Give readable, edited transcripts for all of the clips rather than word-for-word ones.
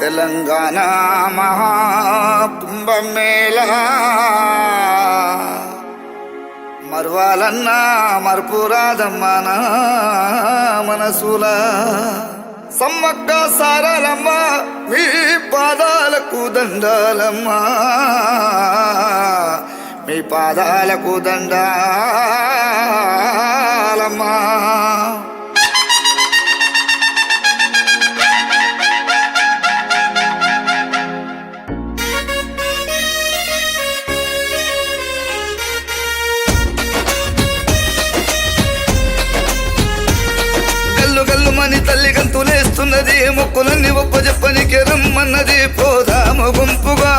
తెలంగాణ మహాకుంభమేళా మరువాలన్నా మరుపురాదమ్మ మనసుల సమ్మక్క సారాలమ్మ మీ పాదాలకు దండాలమ్మ మీ పాదాలకు దండాలమ్మ. గల్లుమని తల్లి గంతులేస్తున్నది, మొక్కులన్నీ ఒప్పజెప్పనికి రమ్మన్నది. పోదాము గుంపుగా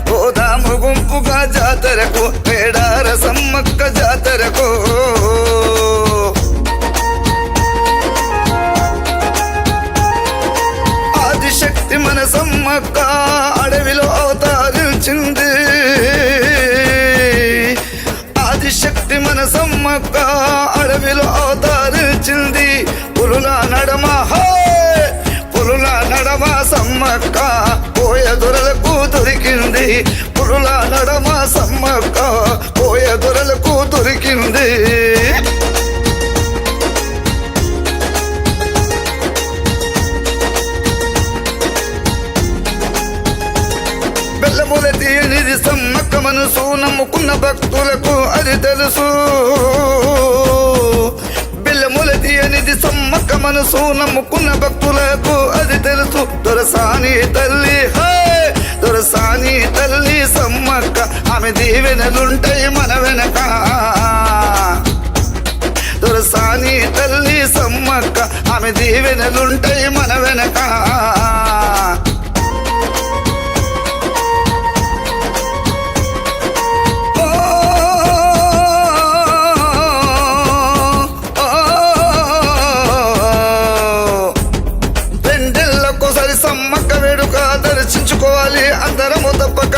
పోదాము గుంపుగా జాతరకు, పేడార సమ్మక్క జాతరకు. ఆదిశక్తి మన సమ్మక్క అడవిలో అవతరించింది. ఆదిశక్తి మన సమ్మక్క అడవిలో అవతరించింది. పులుల నడమ పులుల నడమ సమ్మక్క పోయ దొరలకు దొరికింది. పులుల నడమ సమ్మక్క పోయ దొరలకు దొరికింది. బెల్లముల తీయనిది సమ్మక్క మనసు, నమ్ముకున్న భక్తులకు అది తెలుసు. బెల్లముల తీయనిది సమ్మక్క మనసు, నమ్ముకున్న భక్తులకు అది తెలుసు. దొరసాని తల్లి దొరసాని తల్లి సమ్మక్క, ఆమె దీవెనలుంటాయి మన వెనక. దొరసాని తల్లి సమ్మక్క, ఆమె దీవెనలుంటాయి మన వెనక. సమ్మక్క వేడుక దర్శించుకోవాలి అందరము తప్పక.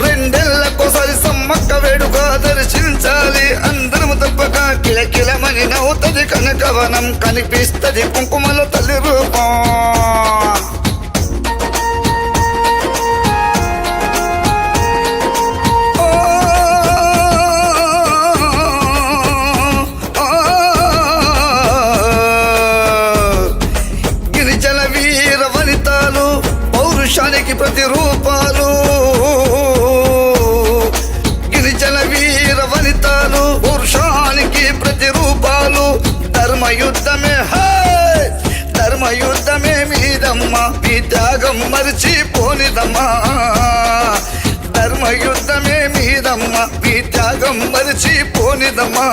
రెండేళ్లకోసారి సమ్మక్క వేడుక దర్శించాలి అందరము తప్పక. కిలకిలమని నవ్వుతుంది కనకవనం, కనిపిస్తుంది కుంకుమలో తల్లి రూపం. పౌరుషానికి ప్రతిరూపాలు, గిరిజన వీర వనితాలు పౌరుషానికి ప్రతిరూపాలు. ధర్మయుద్ధమే మీదమ్మ, మీ త్యాగం మరిచిపోనిదమ్మా. ధర్మయుద్ధమే మీదమ్మ, మీ త్యాగం మరిచిపోనిదమ్మా.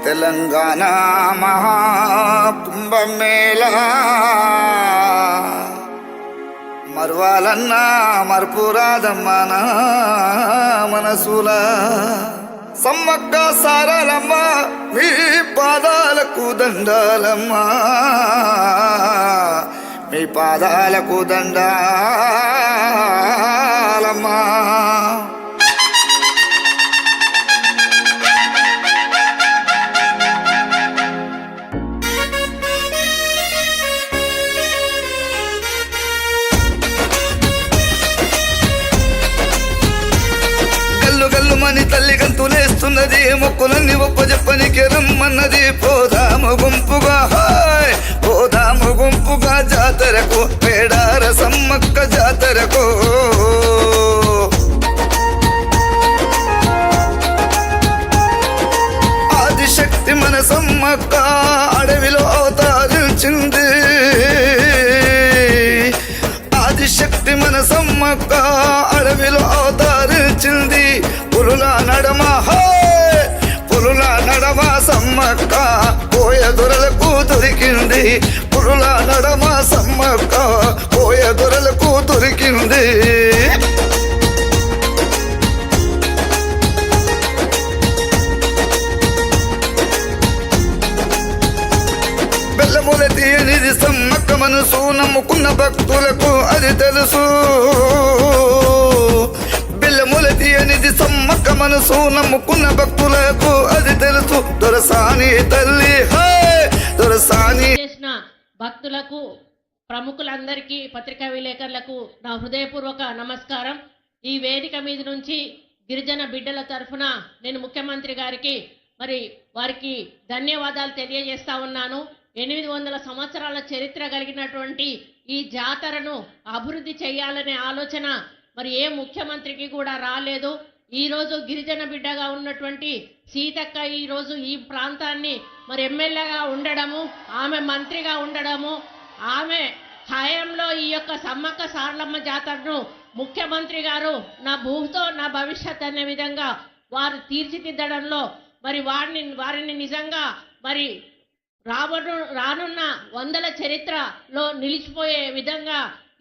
తెలంగాణ మహాకుంభమేళా మరువాలన్నా మరుపురాదమ్మ మనసుల సమ్మక్క సారాలమ్మ మీ పాదాలకు దండాలమ్మ మీ పాదాలకు దండాలమ్మ. గల్లుమని తల్లి గంతులేస్తున్నది, మొక్కులన్నీ ఒప్పజెప్పనికి రమ్మన్నది. పోదాము గుంపుగా పోదాము గుంపుగా జాతరకు, పేడార సమ్మక్క జాతరకు. ఆదిశక్తి మన సమ్మక్క అడవిలో అవతరించింది. ఆదిశక్తి మన సమ్మక్క అడవిలో అవతరించింది. పులుల నడమ పులుల నడమ సమ్మక్క పోయ దొరలకు దొరికింది. పులుల నడమ సమ్మక్క పోయ దొరలకు దొరికింది. బెల్లముల తీయనిది సమ్మక్క మనసు, నమ్ముకున్న భక్తులకు అది తెలుసు. బిల్లముల తీయనిది సమ్మక్క మనసు నమ్ముకున్న భక్తులకు అది తెలుసు. దొరసాని తల్లి దొరసాని చేసిన భక్తులకు, ప్రముఖులందరికీ, పత్రికా విలేకరులకు నా హృదయపూర్వక నమస్కారం. ఈ వేదిక మీద నుంచి గిరిజన బిడ్డల తరఫున నేను ముఖ్యమంత్రి గారికి వారికి ధన్యవాదాలు తెలియజేస్తా ఉన్నాను. 800 సంవత్సరాల చరిత్ర కలిగినటువంటి ఈ జాతరను అభివృద్ధి చేయాలనే ఆలోచన ఏ ముఖ్యమంత్రికి కూడా రాలేదు. ఈరోజు గిరిజన బిడ్డగా ఉన్నటువంటి సీతక్క ఈరోజు ఈ ప్రాంతాన్ని ఎమ్మెల్యేగా ఉండడము, ఆమె మంత్రిగా ఉండడము, ఆమె హయాంలో ఈ యొక్క సమ్మక్క సారలమ్మ జాతరను ముఖ్యమంత్రి గారు నా భూమితో నా భవిష్యత్ అనే విధంగా వారు తీర్చిదిద్దడంలో వారిని నిజంగా రానున్న 100ల చరిత్రలో నిలిచిపోయే విధంగా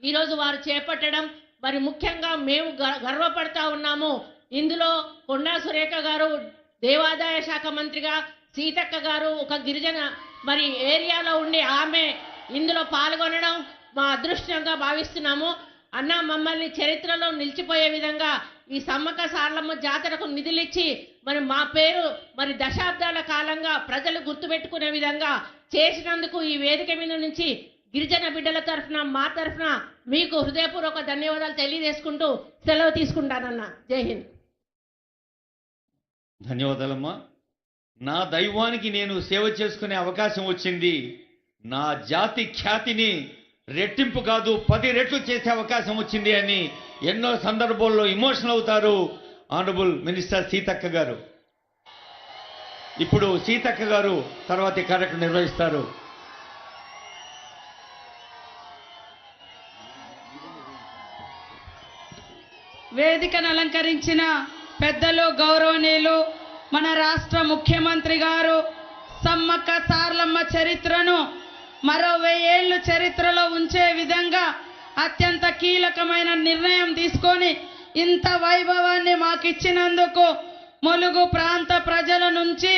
ఈరోజు వారు చేపట్టడం ముఖ్యంగా మేము గర్వపడతా ఉన్నాము. ఇందులో కొండా సురేఖ గారు దేవాదాయ శాఖ మంత్రిగా, సీతక్క గారు ఒక గిరిజన ఏరియాలో ఉండి ఆమె ఇందులో పాల్గొనడం మా అదృష్టంగా భావిస్తున్నాము. అన్న మమ్మల్ని చరిత్రలో నిలిచిపోయే విధంగా ఈ సమ్మక్క సారలమ్మ జాతరకు నిధులిచ్చి మా పేరు దశాబ్దాల కాలంగా ప్రజలు గుర్తుపెట్టుకునే విధంగా చేసినందుకు ఈ వేదిక మీద నుంచి గిరిజన బిడ్డల తరఫున, మా తరఫున మీకు హృదయపూర్వక ధన్యవాదాలు తెలియజేసుకుంటూ సెలవు తీసుకుంటానన్న. జై హింద్. ధన్యవాదాలమ్మా. నా దైవానికి నేను సేవ చేసుకునే అవకాశం వచ్చింది. నా జాతి ఖ్యాతిని రెట్టింపు కాదు 10 రెట్లు చేసే అవకాశం వచ్చింది అని ఎన్నో సందర్భాల్లో ఇమోషనల్ అవుతారు ఆనరబుల్ మినిస్టర్ సీతక్క గారు. ఇప్పుడు సీతక్క గారు తర్వాతి కార్యక్రమం నిర్వహిస్తారు. వేదికను అలంకరించిన పెద్దలు, గౌరవనీయులు, మన రాష్ట్ర ముఖ్యమంత్రి గారు సమ్మక్క సారలమ్మ చరిత్రను మరో 1000 ఏళ్ళు చరిత్రలో ఉంచే విధంగా అత్యంత కీలకమైన నిర్ణయం తీసుకొని ఇంత వైభవాన్ని మాకిచ్చినందుకు ములుగు ప్రాంత ప్రజల నుంచి,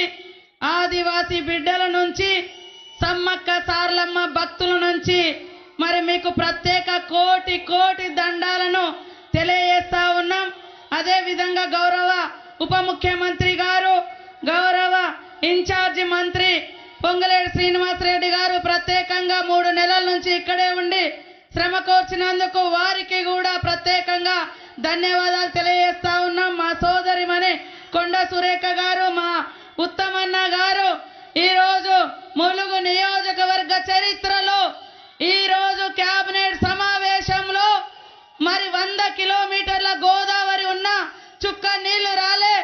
ఆదివాసీ బిడ్డల నుంచి, సమ్మక్క సారలమ్మ భక్తుల నుంచి మీకు ప్రత్యేక కోటి దండాలను తెలియజేస్తా ఉన్నాం. అదేవిధంగా గౌరవ ఉప ముఖ్యమంత్రి గారు, గౌరవ ఇన్ఛార్జి మంత్రి పొంగులేటి శ్రీనివాసరెడ్డి గారు ప్రత్యేకంగా 3 నెలల నుంచి ఇక్కడే ఉండి శ్రమ కోర్చినందుకు వారికి కూడా ప్రత్యేకంగా ధన్యవాదాలు తెలియజేస్తా ఉన్నాం. మా సోదరిమణి కొండా సురేఖ గారు, మా ఉత్తమన్న గారు ఈరోజు ములుగు నియోజకవర్గ చరిత్రలో ఈరోజు కేబినెట్ సమావేశంలో 100 కిలోమీటర్ల గోదావరి ఉన్న చుక్క నీళ్లు రాలే.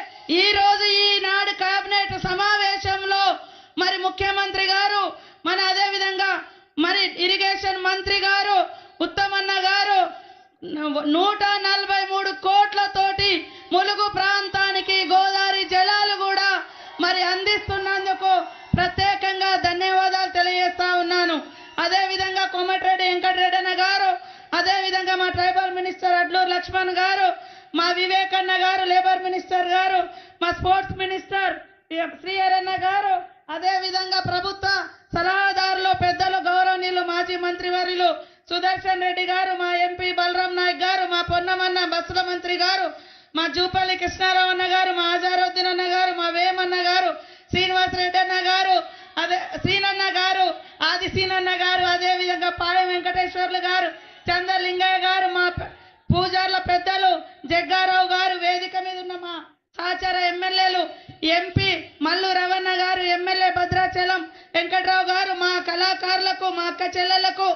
ఈరోజు ఈనాడు కేబినెట్ సమావేశంలో ముఖ్యమంత్రి గారు, అదేవిధంగా ఇరిగేషన్ మంత్రి గారు ఉత్తమన్న గారు 143 కోట్లతోటి ములుగు ప్రాంతానికి గోదావరి జలాలు కూడా అందిస్తున్నందుకు ప్రత్యేకంగా ధన్యవాదాలు తెలియజేస్తా ఉన్నాను. అదేవిధంగా కోమటిరెడ్డి వెంకటరెడ్డి అన్న గారు, అదేవిధంగా మా ట్రైబల్ మినిస్టర్ అడ్లూరు లక్ష్మణ్ గారు, మా వివేకన్న గారు లేబర్ మినిస్టర్ గారు, మా స్పోర్ట్స్ మినిస్టర్ శ్రీహరన్న గారు, అదేవిధంగా ప్రభుత్వ సలహాదారులు పెద్దలు గౌరవనీయులు మాజీ మంత్రివర్యులు సుదర్శన్ రెడ్డి గారు, మా ఎంపీ బలరాం నాయక్ గారు, మా పొన్నమన్న బస్సుల మంత్రి గారు, మా జూపల్లి కృష్ణారావు అన్న గారు, మా ఆజారుద్దీన్ అన్న గారు, మా వేమన్న గారు, శ్రీనివాసరెడ్డి అన్న గారు, సీనన్న గారు, ఆది సీనన్న గారు, అదేవిధంగా పాయం వెంకటేశ్వర్లు గారు, చంద్రలింగయ్య గారు, మా పూజార్ల పెద్దలు జగ్గారావు గారు, వేదిక మీద ఉన్న మా సహచర ఎమ్మెల్యేలు ఎంపీ మల్లు రవణ గారు, ఎమ్మెల్యే భద్రాచలం వెంకట్రావు గారు, మా కళాకారులకు, మా అక్క చెల్లెలకు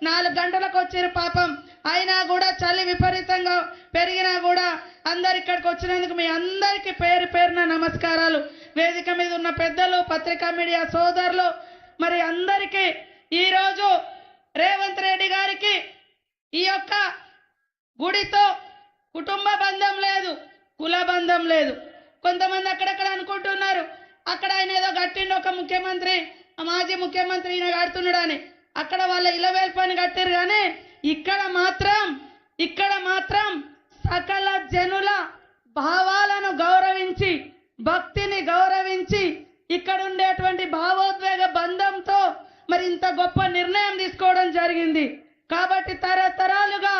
4 గంటలకు వచ్చారు పాపం. అయినా కూడా చలి విపరీతంగా పెరిగినా కూడా అందరు ఇక్కడికి వచ్చినందుకు మీ అందరికీ పేరున నమస్కారాలు. వేదిక మీద ఉన్న పెద్దలు, పత్రికా మీడియా సోదరులు, అందరికీ ఈరోజు రేవంత్ రెడ్డి గారికి ఈ యొక్క గుడితో కుటుంబ బంధం లేదు, కుల బంధం లేదు. కొంతమంది అక్కడక్కడ అనుకుంటున్నారు అక్కడ ఆయన ఏదో కట్టిండు ఒక ముఖ్యమంత్రి, మాజీ ముఖ్యమంత్రి ఈయన కడుతున్నాడు అని. అక్కడ వాళ్ళ ఇలవేల్పని కట్టారు. కానీ ఇక్కడ మాత్రం సకల జనుల భావాలను గౌరవించి, భక్తిని గౌరవించి, ఇక్కడ ఉండేటువంటి భావోద్వేగ బంధంతో ఇంత గొప్ప నిర్ణయం తీసుకోవడం జరిగింది. కాబట్టి తరతరాలుగా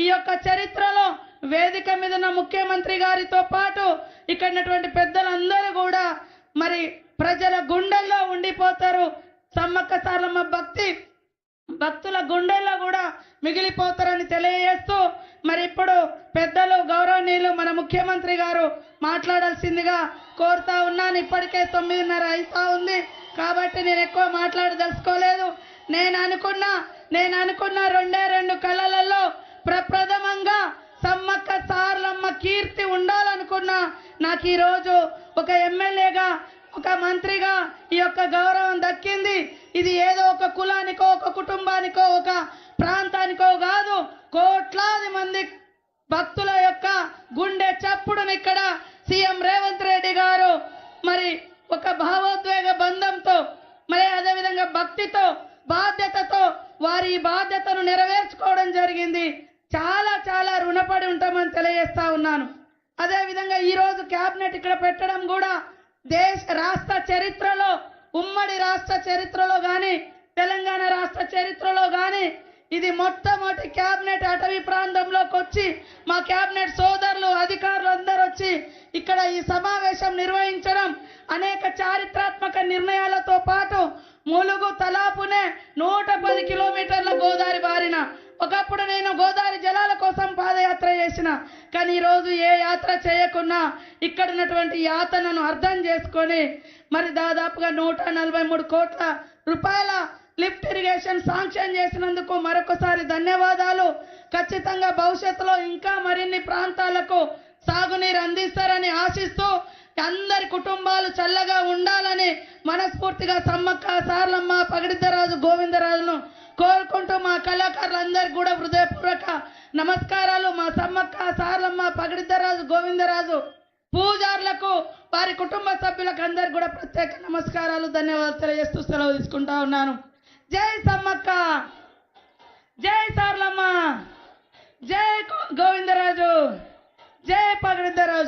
ఈ యొక్క చరిత్రలో వేదిక మీద ఉన్న ముఖ్యమంత్రి గారితో పాటు ఇక్కడ ఉన్నటువంటి పెద్దలందరూ కూడా మరి ప్రజల గుండెల్లో ఉండిపోతారు. సమ్మక్క సారలమ్మ భక్తుల గుండెల్లో కూడా మిగిలిపోతారని తెలియజేస్తూ మరి ఇప్పుడు పెద్దలు గౌరవనీయులు మన ముఖ్యమంత్రి గారు మాట్లాడాల్సిందిగా కోరుతా ఉన్నాను. ఇప్పటికే 9:30 అయితా ఉంది కాబట్టి నేను ఎక్కువ మాట్లాడదలుచుకోలేదు. నేను అనుకున్న 2 కళలలో ప్రప్రథమంగా సమ్మక్క సారలమ్మ కీర్తి ఉండాలనుకున్నా. నాకు ఈరోజు ఒక ఎమ్మెల్యేగా ఒక మంత్రిగా ఈ యొక్క గౌరవం దక్కింది. ఇది ఏదో ఒక కులానికో ఒక కుటుంబానికో ఒక ప్రాంతానికో కాదు, కోట్లాది మంది భక్తుల యొక్క గుండె చప్పుడుని ఇక్కడ సీఎం రేవంత్ రెడ్డి గారు మరి ఒక భావోద్వేగ బంధంతో మరి అదేవిధంగా భక్తితో బాధ్యతతో వారి ఈ బాధ్యతను నెరవేర్చుకోవడం జరిగింది. చాలా చాలా రుణపడి ఉంటామని తెలియజేస్తా ఉన్నాను. అదేవిధంగా ఈరోజు క్యాబినెట్ ఇక్కడ పెట్టడం కూడా రాష్ట్ర చరిత్రలో, ఉమ్మడి రాష్ట్ర చరిత్రలో కానీ తెలంగాణ రాష్ట్ర చరిత్రలో కానీ ఇది మొట్టమొదటి క్యాబినెట్ అటవీ ప్రాంతంలోకి వచ్చి మా క్యాబినెట్ సోదరులు అధికారులు అందరూ వచ్చి ఇక్కడ ఈ సమావేశం నిర్వహించడం, అనేక చారిత్రాత్మక నిర్ణయాలతో పాటు ములుగు తలాపునే 110 కిలోమీటర్ల గోదావరి బారిన. ఒకప్పుడు నేను గోదావరి జలాల కోసం పాదయాత్ర చేసిన, కానీ ఈరోజు ఏ యాత్ర చేయకున్నా ఇక్కడ ఉన్నటువంటి యాతనను అర్థం చేసుకొని మరి దాదాపుగా 143 కోట్ల రూపాయల లిఫ్ట్ ఇరిగేషన్ శాంక్షన్ చేసినందుకు మరొకసారి ధన్యవాదాలు. ఖచ్చితంగా భవిష్యత్తులో ఇంకా మరిన్ని ప్రాంతాలకు సాగునీరు అందిస్తారని ఆశిస్తూ అందరి కుటుంబాలు చల్లగా ఉండాలని మనస్ఫూర్తిగా సమ్మక్క సారలమ్మ పగడిద్దరాజు గోవిందరాజును కోరుకుంటూ మా కళాకారులందరికీ కూడా హృదయపూర్వక నమస్కారాలు. మా సమ్మక్క సారలమ్మ పగడిద్దరాజు గోవిందరాజు పూజారులకు వారి కుటుంబ సభ్యులకు అందరికి కూడా ప్రత్యేక నమస్కారాలు, ధన్యవాదాలు తెలియజేస్తూ సెలవు తీసుకుంటా ఉన్నాను. జై సమ్మక్క, జై సారలమ్మ, జై గోవిందరాజు, జై పగడిద్దరాజు.